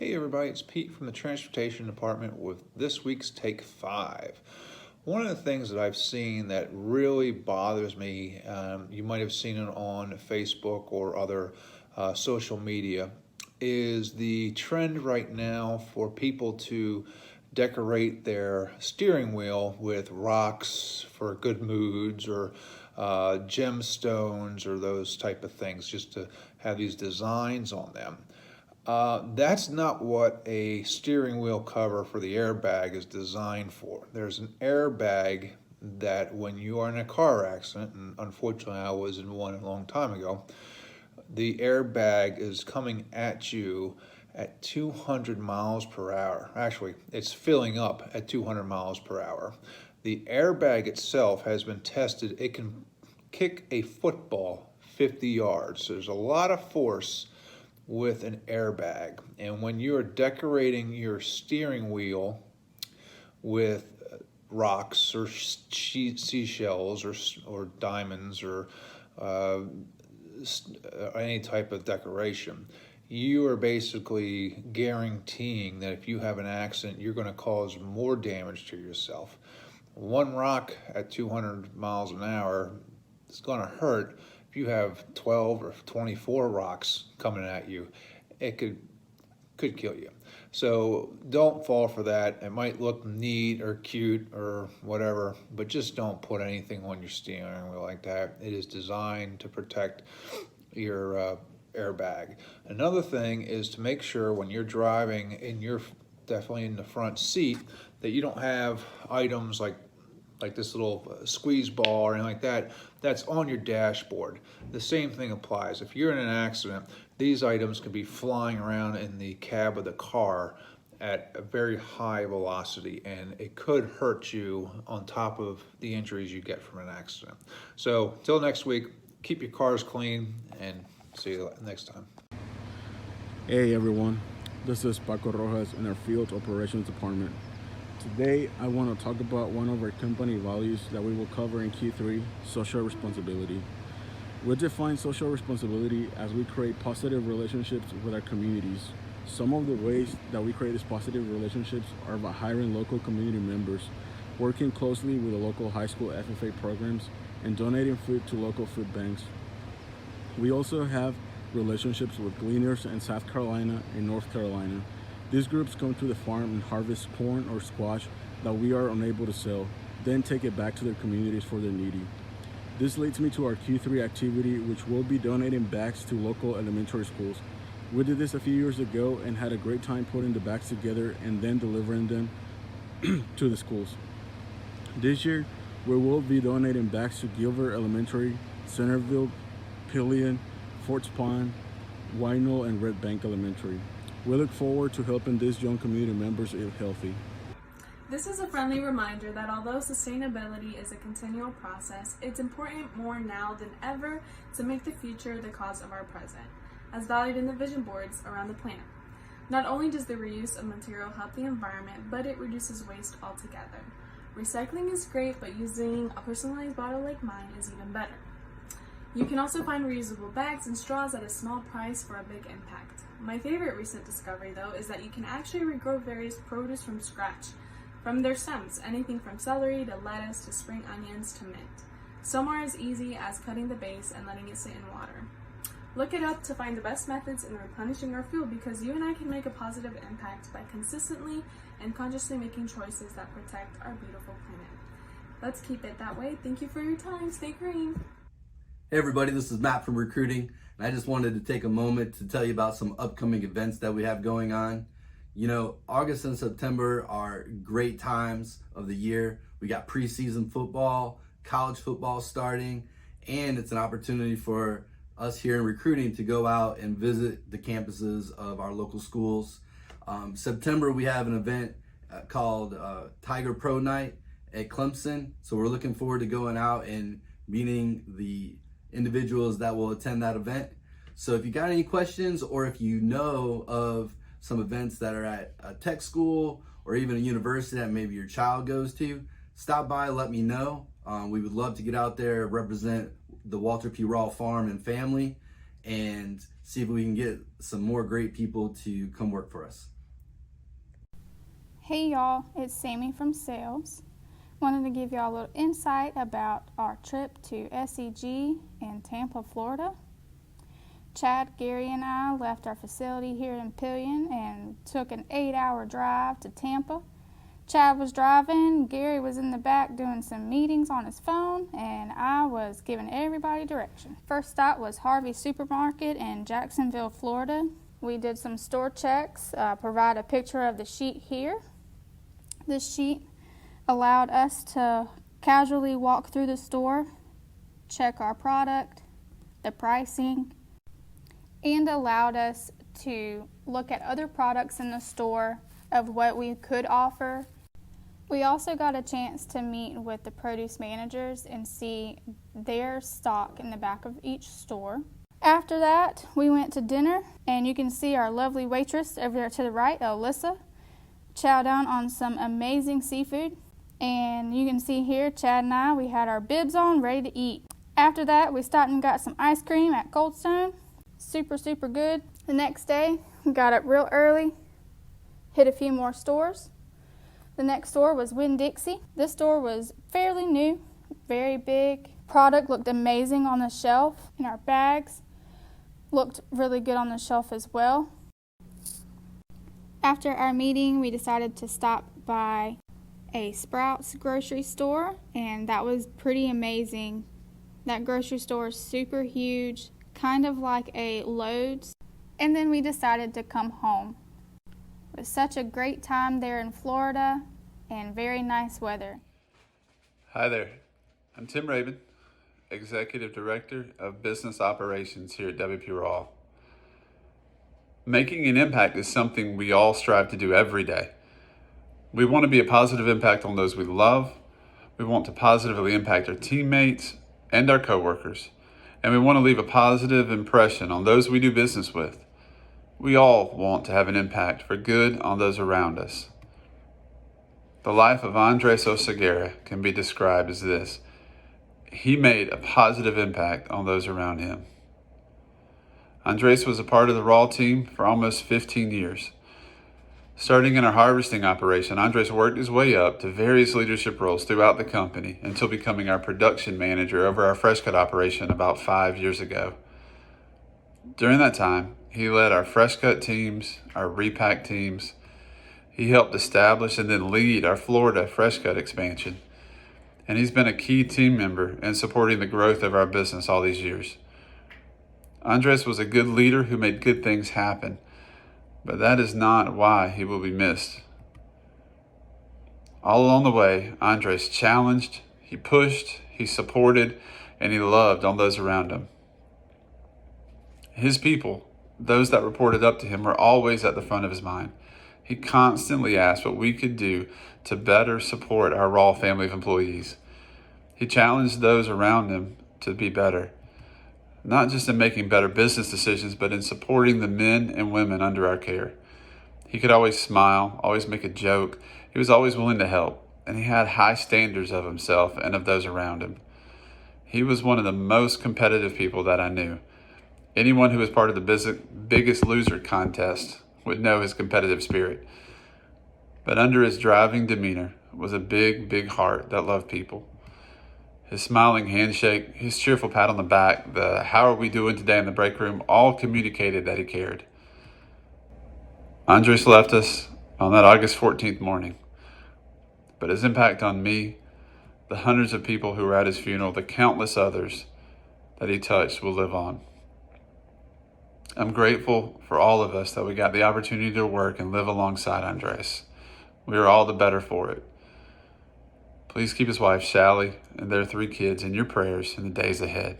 Hey everybody, it's Pete from the Transportation Department with this week's Take 5. One of the things that I've seen that really bothers me, you might have seen it on Facebook or other social media, is the trend right now for people to decorate their steering wheel with rocks for good moods or gemstones or those type of things, just to have these designs on them. That's not what a steering wheel cover for the airbag is designed for. There's an airbag that when you are in a car accident, and unfortunately I was in one a long time ago, the airbag is coming at you at 200 miles per hour. Actually, it's filling up at 200 miles per hour. The airbag itself has been tested. It can kick a football 50 yards. So there's a lot of force with an airbag, and when you're decorating your steering wheel with rocks or seashells or diamonds or any type of decoration, you are basically guaranteeing that if you have an accident, you're going to cause more damage to yourself. One rock at 200 miles an hour is going to hurt. If you have 12 or 24 rocks coming at you, it could kill you. So don't fall for that. It might look neat or cute or whatever, but just don't put anything on your steering wheel like that. It is designed to protect your airbag. Another thing is to make sure when you're driving and you're definitely in the front seat that you don't have items like this little squeeze ball or anything like that, that's on your dashboard. The same thing applies. If you're in an accident, these items can be flying around in the cab of the car at a very high velocity, and it could hurt you on top of the injuries you get from an accident. So till next week, keep your cars clean and see you next time. Hey everyone, this is Paco Rojas in our Field Operations Department. Today, I want to talk about one of our company values that we will cover in Q3, social responsibility. We define social responsibility as we create positive relationships with our communities. Some of the ways that we create these positive relationships are by hiring local community members, working closely with the local high school FFA programs, and donating food to local food banks. We also have relationships with gleaners in South Carolina and North Carolina. These groups come to the farm and harvest corn or squash that we are unable to sell, then take it back to their communities for the needy. This leads me to our Q3 activity, which will be donating bags to local elementary schools. We did this a few years ago and had a great time putting the bags together and then delivering them to the schools. This year, we will be donating bags to Gilbert Elementary, Centerville, Pillion, Forts Pond, Wynell, and Red Bank Elementary. We look forward to helping these young community members eat healthy. This is a friendly reminder that although sustainability is a continual process, it's important more now than ever to make the future the cause of our present, as valued in the vision boards around the planet. Not only does the reuse of material help the environment, but it reduces waste altogether. Recycling is great, but using a personalized bottle like mine is even better. You can also find reusable bags and straws at a small price for a big impact. My favorite recent discovery, though, is that you can actually regrow various produce from scratch, from their stems, anything from celery to lettuce to spring onions to mint. Some are as easy as cutting the base and letting it sit in water. Look it up to find the best methods in replenishing our food, because you and I can make a positive impact by consistently and consciously making choices that protect our beautiful planet. Let's keep it that way. Thank you for your time. Stay green. Hey everybody, this is Matt from Recruiting, and I just wanted to take a moment to tell you about some upcoming events that we have going on. You know, August and September are great times of the year. We got preseason football, college football starting, and it's an opportunity for us here in Recruiting to go out and visit the campuses of our local schools. September, we have an event called Tiger Pro Night at Clemson, so we're looking forward to going out and meeting the individuals that will attend that event. So if you got any questions, or if you know of some events that are at a tech school or even a university that maybe your child goes to, stop by, let me know. We would love to get out there, represent the WP Rawl farm and family, and see if we can get some more great people to come work for us. Hey y'all, it's Sammy from Sales. Wanted to give y'all a little insight about our trip to SEG in Tampa, Florida. Chad, Gary, and I left our facility here in Pillion and took an 8-hour drive to Tampa. Chad was driving, Gary was in the back doing some meetings on his phone, and I was giving everybody direction. First stop was Harvey Supermarket in Jacksonville, Florida. We did some store checks, provide a picture of the sheet here. This sheet allowed us to casually walk through the store, check our product, the pricing, and allowed us to look at other products in the store of what we could offer. We also got a chance to meet with the produce managers and see their stock in the back of each store. After that, we went to dinner, and you can see our lovely waitress over there to the right, Alyssa, chow down on some amazing seafood. And you can see here, Chad and I, we had our bibs on, ready to eat. After that, we stopped and got some ice cream at Cold Stone. Super, super good. The next day, we got up real early, hit a few more stores. The next store was Winn-Dixie. This store was fairly new, very big. Product looked amazing on the shelf, and our bags looked really good on the shelf as well. After our meeting, we decided to stop by a Sprouts grocery store, and that was pretty amazing. That grocery store is super huge, kind of like a Lowe's. And then we decided to come home. It was such a great time there in Florida and very nice weather. Hi there, I'm Tim Rabin, Executive Director of Business Operations here at WP Rawl. Making an impact is something we all strive to do every day. We want to be a positive impact on those we love. We want to positively impact our teammates and our coworkers. And we want to leave a positive impression on those we do business with. We all want to have an impact for good on those around us. The life of Andres Osaguera can be described as this. He made a positive impact on those around him. Andres was a part of the Raw team for almost 15 years. Starting in our harvesting operation, Andres worked his way up to various leadership roles throughout the company until becoming our production manager over our fresh cut operation about 5 years ago. During that time, he led our fresh cut teams, our repack teams. He helped establish and then lead our Florida fresh cut expansion. And he's been a key team member in supporting the growth of our business all these years. Andres was a good leader who made good things happen, but that is not why he will be missed. All along the way, Andres challenged, he pushed, he supported, and he loved on those around him. His people, those that reported up to him, were always at the front of his mind. He constantly asked what we could do to better support our Raw family of employees. He challenged those around him to be better, not just in making better business decisions, but in supporting the men and women under our care. He could always smile, always make a joke. He was always willing to help, and he had high standards of himself and of those around him. He was one of the most competitive people that I knew. Anyone who was part of the Biggest Loser contest would know his competitive spirit. But under his driving demeanor was a big, big heart that loved people. His smiling handshake, his cheerful pat on the back, the "how are we doing today" in the break room, all communicated that he cared. Andres left us on that August 14th morning. But his impact on me, the hundreds of people who were at his funeral, the countless others that he touched will live on. I'm grateful for all of us that we got the opportunity to work and live alongside Andres. We are all the better for it. Please keep his wife, Sally, and their 3 kids in your prayers in the days ahead.